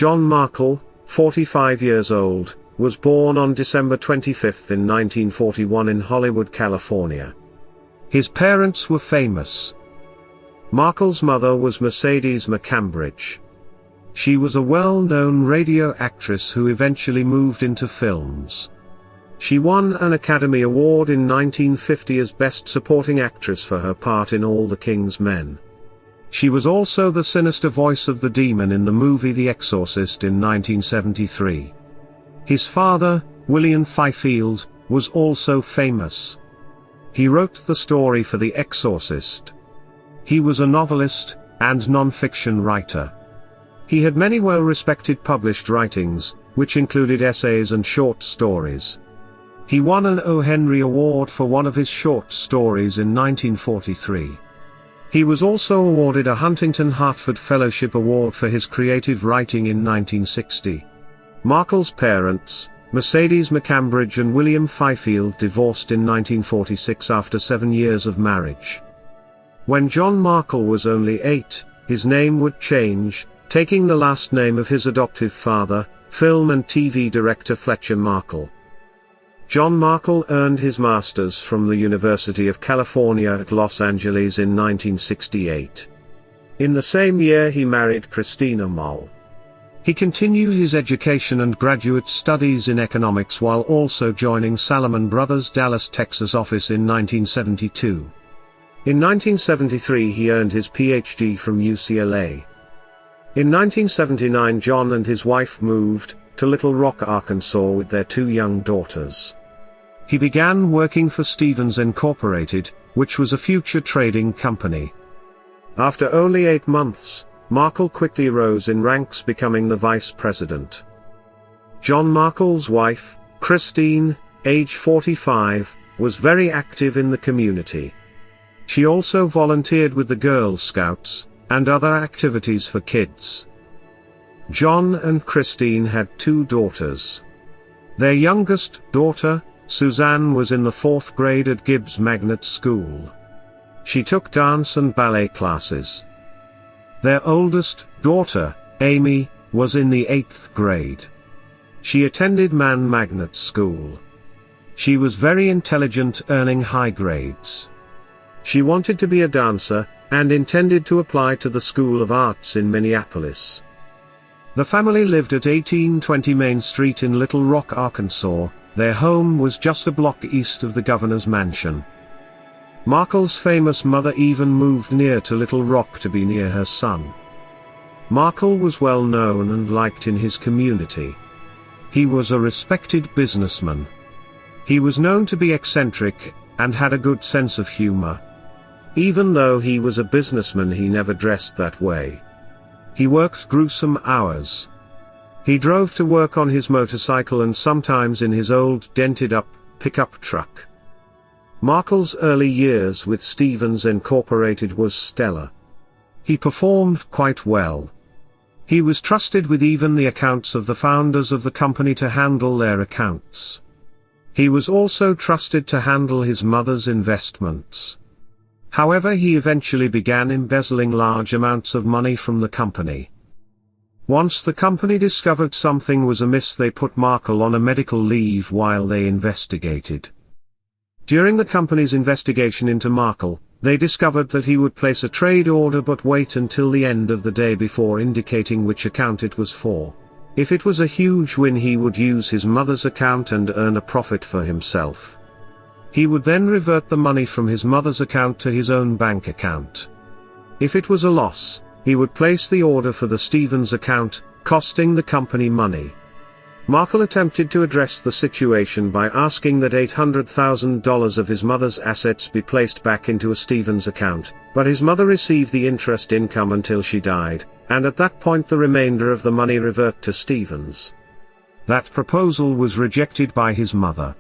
John Markle, 45 years old, was born on December 25 in 1941 in Hollywood, California. His parents were famous. Markle's mother was Mercedes McCambridge. She was a well-known radio actress who eventually moved into films. She won an Academy Award in 1950 as Best Supporting Actress for her part in All the King's Men. She was also the sinister voice of the demon in the movie The Exorcist in 1973. His father, William Fifield, was also famous. He wrote the story for The Exorcist. He was a novelist and non-fiction writer. He had many well-respected published writings, which included essays and short stories. He won an O. Henry Award for one of his short stories in 1943. He was also awarded a Huntington-Hartford Fellowship Award for his creative writing in 1960. Markle's parents, Mercedes McCambridge and William Fifield, divorced in 1946 after 7 years of marriage. When John Markle was only 8, his name would change, taking the last name of his adoptive father, film and TV director Fletcher Markle. John Markle earned his master's from the University of California at Los Angeles in 1968. In the same year he married Christina Moll. He continued his education and graduate studies in economics while also joining Salomon Brothers' Dallas, Texas office in 1972. In 1973 he earned his PhD from UCLA. In 1979 John and his wife moved to Little Rock, Arkansas with their 2 young daughters. He began working for Stevens Incorporated, which was a future trading company. After only 8 months, Markle quickly rose in ranks, becoming the vice president. John Markle's wife, Christine, age 45, was very active in the community. She also volunteered with the Girl Scouts and other activities for kids. John and Christine had 2 daughters. Their youngest daughter, Suzanne, was in the 4th grade at Gibbs Magnet School. She took dance and ballet classes. Their oldest daughter, Amy, was in the 8th grade. She attended Man Magnet School. She was very intelligent, earning high grades. She wanted to be a dancer, and intended to apply to the School of Arts in Minneapolis. The family lived at 1820 Main Street in Little Rock, Arkansas. Their home was just a block east of the governor's mansion. Markle's famous mother even moved near to Little Rock to be near her son. Markle was well known and liked in his community. He was a respected businessman. He was known to be eccentric, and had a good sense of humor. Even though he was a businessman, he never dressed that way. He worked gruesome hours. He drove to work on his motorcycle and sometimes in his old dented-up pickup truck. Markle's early years with Stevens Incorporated was stellar. He performed quite well. He was trusted with even the accounts of the founders of the company to handle their accounts. He was also trusted to handle his mother's investments. However, he eventually began embezzling large amounts of money from the company. Once the company discovered something was amiss, they put Markle on a medical leave while they investigated. During the company's investigation into Markle, they discovered that he would place a trade order but wait until the end of the day before indicating which account it was for. If it was a huge win, he would use his mother's account and earn a profit for himself. He would then revert the money from his mother's account to his own bank account. If it was a loss, he would place the order for the Stevens account, costing the company money. Markle attempted to address the situation by asking that $800,000 of his mother's assets be placed back into a Stevens account, but his mother received the interest income until she died, and at that point the remainder of the money revert to Stevens. That proposal was rejected by his mother.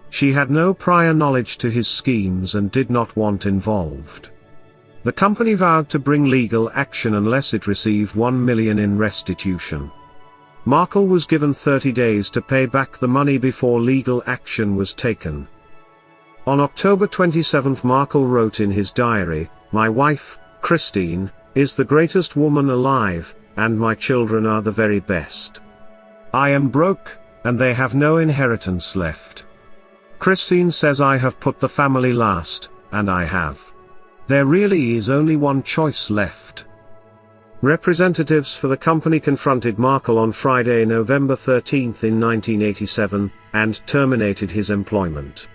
She had no prior knowledge to his schemes and did not want involved. The company vowed to bring legal action unless it received $1 million in restitution. Markle was given 30 days to pay back the money before legal action was taken. On October 27, Markle wrote in his diary, "My wife, Christine, is the greatest woman alive, and my children are the very best. I am broke, and they have no inheritance left. Christine says I have put the family last, and I have. There really is only one choice left. Representatives for the company confronted Markle on Friday, November 13 in 1987, and terminated his employment.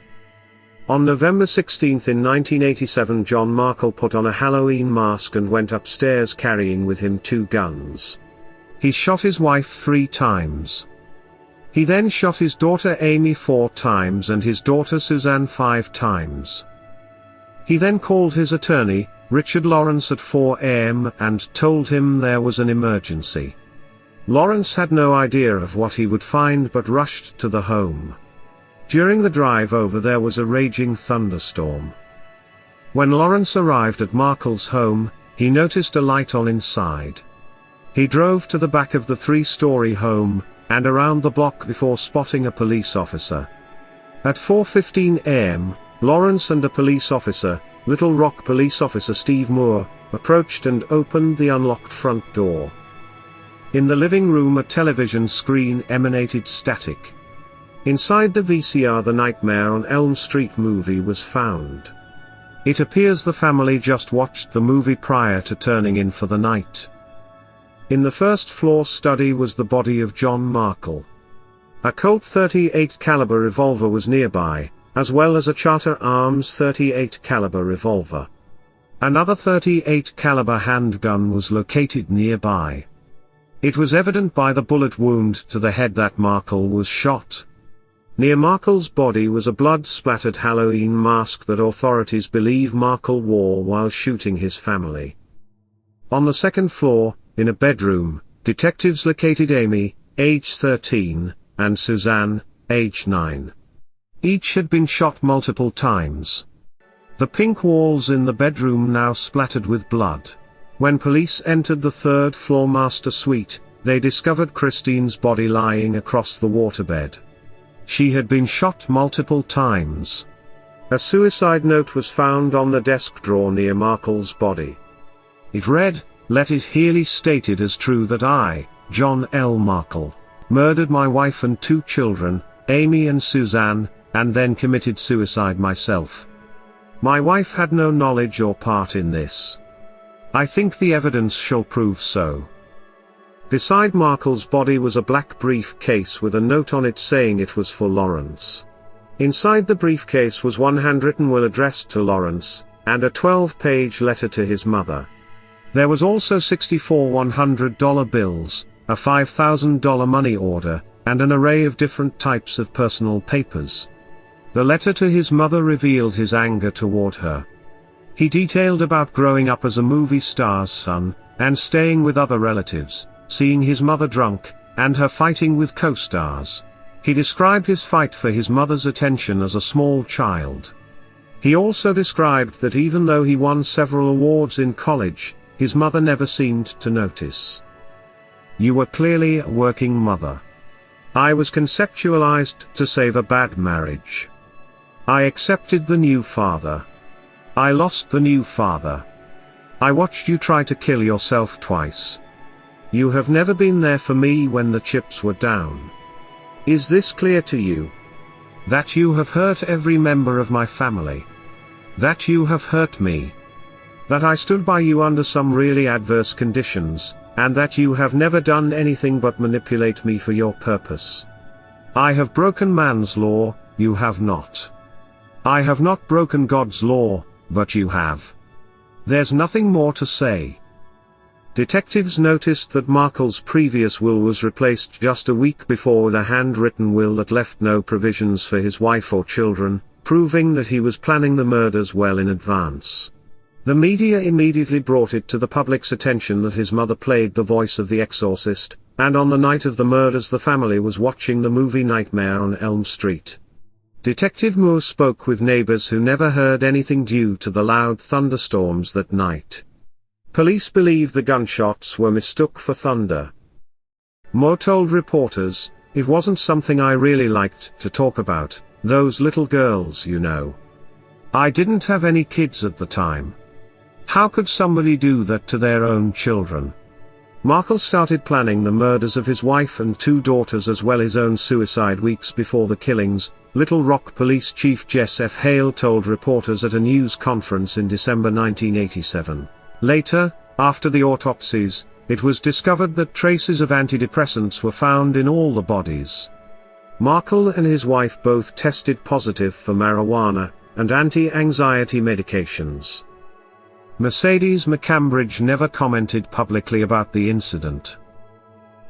On November 16 in 1987, John Markle put on a Halloween mask and went upstairs carrying with him 2 guns. He shot his wife 3 times. He then shot his daughter Amy 4 times and his daughter Suzanne 5 times. He then called his attorney, Richard Lawrence, at 4 a.m. and told him there was an emergency. Lawrence had no idea of what he would find but rushed to the home. During the drive over there was a raging thunderstorm. When Lawrence arrived at Markle's home, he noticed a light on inside. He drove to the back of the 3-story home, and around the block before spotting a police officer. At 4:15 a.m., Lawrence and a police officer, Little Rock Police Officer Steve Moore, approached and opened the unlocked front door. In the living room a television screen emanated static. Inside the VCR the Nightmare on Elm Street movie was found. It appears the family just watched the movie prior to turning in for the night. In the first floor study was the body of John Markle. A Colt .38 caliber revolver was nearby, as well as a Charter Arms .38 caliber revolver. Another .38 caliber handgun was located nearby. It was evident by the bullet wound to the head that Markle was shot. Near Markle's body was a blood-splattered Halloween mask that authorities believe Markle wore while shooting his family. On the second floor, in a bedroom, detectives located Amy, age 13, and Suzanne, age 9. Each had been shot multiple times. The pink walls in the bedroom now splattered with blood. When police entered the 3rd floor master suite, they discovered Christine's body lying across the waterbed. She had been shot multiple times. A suicide note was found on the desk drawer near Markle's body. It read, "Let it hereby stated as true that I, John L. Markle, murdered my wife and 2 children, Amy and Suzanne, and then committed suicide myself. My wife had no knowledge or part in this. I think the evidence shall prove so." Beside Markle's body was a black briefcase with a note on it saying it was for Lawrence. Inside the briefcase was one handwritten will addressed to Lawrence, and a 12-page letter to his mother. There was also 64 $100 bills, a $5,000 money order, and an array of different types of personal papers. The letter to his mother revealed his anger toward her. He detailed about growing up as a movie star's son, and staying with other relatives, seeing his mother drunk, and her fighting with co-stars. He described his fight for his mother's attention as a small child. He also described that even though he won several awards in college, his mother never seemed to notice. "You were clearly a working mother. I was conceptualized to save a bad marriage. I accepted the new father. I lost the new father. I watched you try to kill yourself twice. You have never been there for me when the chips were down. Is this clear to you? That you have hurt every member of my family. That you have hurt me. That I stood by you under some really adverse conditions, and that you have never done anything but manipulate me for your purpose. I have broken man's law, you have not. I have not broken God's law, but you have. There's nothing more to say." Detectives noticed that Markle's previous will was replaced just a week before with a handwritten will that left no provisions for his wife or children, proving that he was planning the murders well in advance. The media immediately brought it to the public's attention that his mother played the voice of the exorcist, and on the night of the murders the family was watching the movie Nightmare on Elm Street. Detective Moore spoke with neighbors who never heard anything due to the loud thunderstorms that night. Police believe the gunshots were mistook for thunder. Moore told reporters, "It wasn't something I really liked to talk about, those little girls, you know. I didn't have any kids at the time. How could somebody do that to their own children? Markle started planning the murders of his wife and 2 daughters as well as his own suicide weeks before the killings, Little Rock Police Chief Jess F. Hale told reporters at a news conference in December 1987. Later, after the autopsies, it was discovered that traces of antidepressants were found in all the bodies. Markle and his wife both tested positive for marijuana and anti-anxiety medications. Mercedes McCambridge never commented publicly about the incident.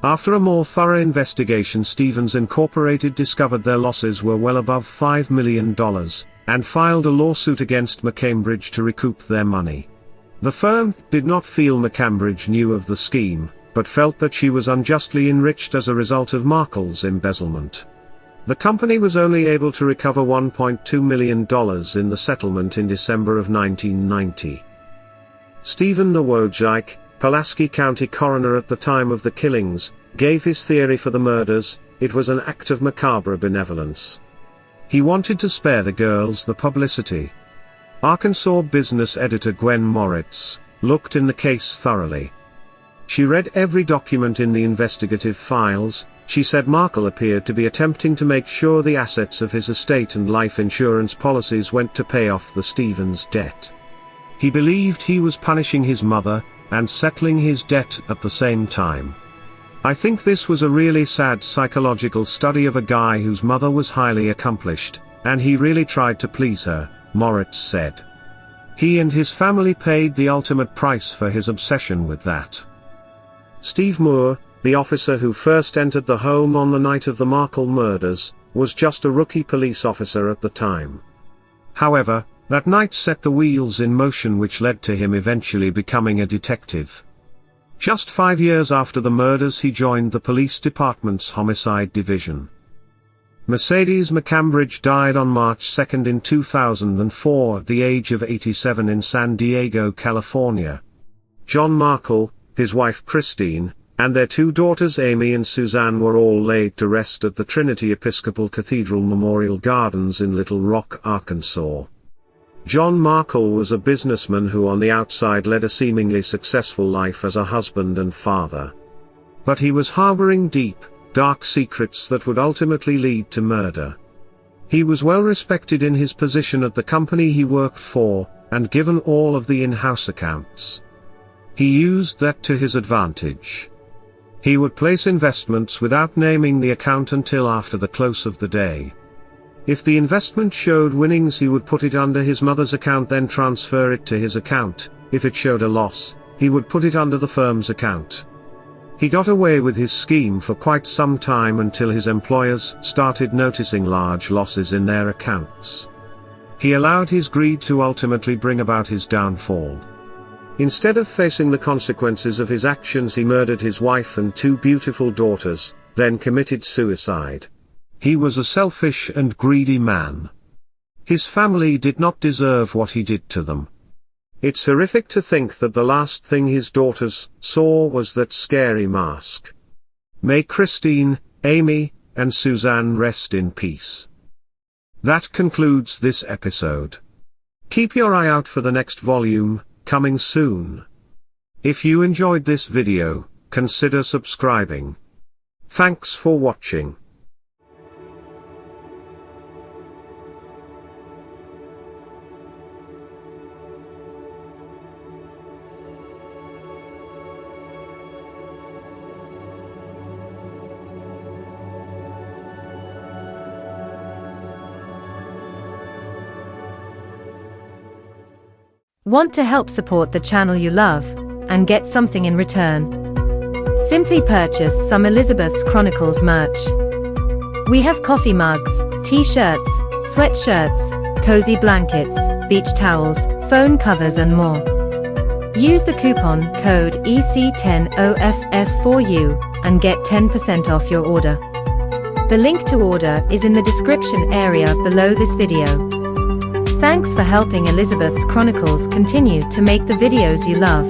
After a more thorough investigation, Stevens Incorporated discovered their losses were well above $5 million, and filed a lawsuit against McCambridge to recoup their money. The firm did not feel McCambridge knew of the scheme, but felt that she was unjustly enriched as a result of Markle's embezzlement. The company was only able to recover $1.2 million in the settlement in December of 1990. Stephen Nowojcik, Pulaski County coroner at the time of the killings, gave his theory for the murders: it was an act of macabre benevolence. He wanted to spare the girls the publicity. Arkansas business editor Gwen Moritz looked in the case thoroughly. She read every document in the investigative files. She said Markle appeared to be attempting to make sure the assets of his estate and life insurance policies went to pay off the Stevens debt. He believed he was punishing his mother, and settling his debt at the same time. I think this was a really sad psychological study of a guy whose mother was highly accomplished, and he really tried to please her, Moritz said. He and his family paid the ultimate price for his obsession with that. Steve Moore, the officer who first entered the home on the night of the Markle murders, was just a rookie police officer at the time. However, that night set the wheels in motion which led to him eventually becoming a detective. Just 5 years after the murders he joined the police department's homicide division. Mercedes McCambridge died on March 2 in 2004 at the age of 87 in San Diego, California. John Markle, his wife Christine, and their 2 daughters Amy and Suzanne were all laid to rest at the Trinity Episcopal Cathedral Memorial Gardens in Little Rock, Arkansas. John Markle was a businessman who on the outside led a seemingly successful life as a husband and father. But he was harboring deep, dark secrets that would ultimately lead to murder. He was well respected in his position at the company he worked for, and given all of the in-house accounts. He used that to his advantage. He would place investments without naming the account until after the close of the day. If the investment showed winnings, he would put it under his mother's account, then transfer it to his account. If it showed a loss, he would put it under the firm's account. He got away with his scheme for quite some time until his employers started noticing large losses in their accounts. He allowed his greed to ultimately bring about his downfall. Instead of facing the consequences of his actions, he murdered his wife and 2 beautiful daughters, then committed suicide. He was a selfish and greedy man. His family did not deserve what he did to them. It's horrific to think that the last thing his daughters saw was that scary mask. May Christine, Amy, and Suzanne rest in peace. That concludes this episode. Keep your eye out for the next volume, coming soon. If you enjoyed this video, consider subscribing. Thanks for watching. Want to help support the channel you love, and get something in return? Simply purchase some Elizabeth's Chronicles merch. We have coffee mugs, t-shirts, sweatshirts, cozy blankets, beach towels, phone covers and more. Use the coupon code EC10OFF4U and get 10% off your order. The link to order is in the description area below this video. Thanks for helping Elizabeth's Chronicles continue to make the videos you love.